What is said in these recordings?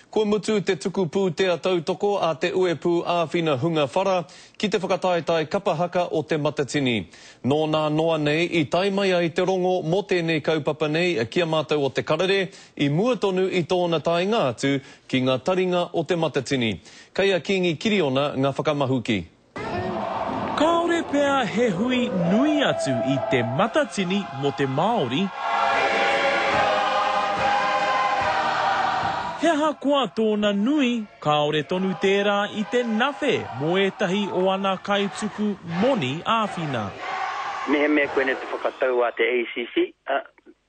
Ko mutu te tuku pūtea tautoko a te uepu āwhina hunga whara ki te whakataetai kapahaka o te matatini. Nō nā noa nei i taimaia i te rongo mo tēnei kaupapa nei kia mātou o te karere i mua tonu i tōna tainga atu ki ngā taringa o te matatini. Kei a Kingi Kiriona ngā whakamahuki. Kaore pea he hui nui atu i te matatini mo te Māori. He aha kua tōna nui, kaore tonu tērā i te nawhe mo etahi o ana kaituku moni āwhina. Me koene te whakatau a te ACC,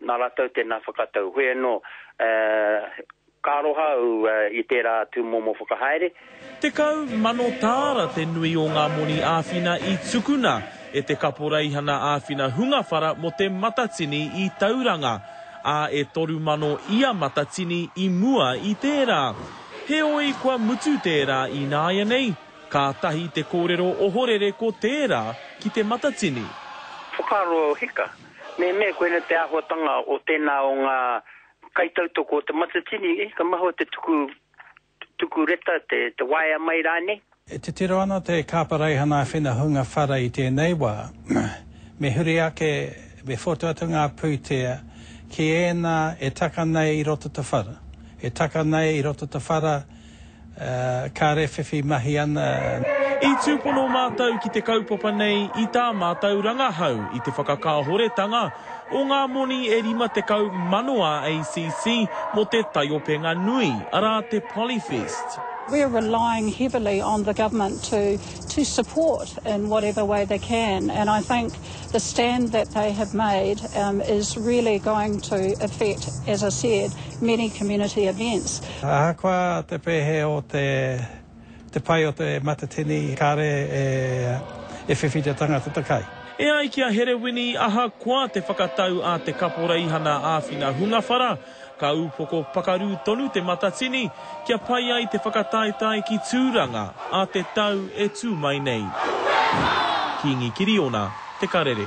nā rātou tēnā whakatau. Hoi anō, kāroha i tērā tū momo whakahaere. Te kau mano tāra te nui o ngā moni āwhina i tukuna e te kaporeihana āwhina hunga whara mo te matatini i Tauranga. A e toru mano ia matatini i mua i tērā. He oi kua mutu tērā i nāia nei, ka tahi te kōrero ohorere ko tērā ki te matatini. Whakaro hika, me koene te ahotanga o tēnā o ngā kaitautoko o te matatini, ka maho te tuku reta, te waia mai rāne. E te tiro ana te kāpareihana whina hunga whara i tēnei wā, me huri ake, me whotuatu ngā pūtea, ki ēnā e taka nei i roto te whara. E taka nei i roto te whara, ka rewhiwhi mahi ana. I tūpono mātou ki te kaupapa nei i tā mātou rangahau i te whakakahoretanga o ngā moni e 50 manoa ACC mo te taiopenga nui, arā te Polyfest. We're relying heavily on the government to support in whatever way they can, and I think the stand that they have made is really going to affect, as I said, many community events. Ahakoa te pehe o te pai o te matatini kare e whiwhi te tangata takai. E ai kia herewini aha kua te whakatau a te kaporeihana āwhina hunga whara, ka upoko pakaru tonu te matatini, kia pai ai te whakataetai ki tūranga a te tau e tū mai nei. Kingi Kiriona, Te Karere.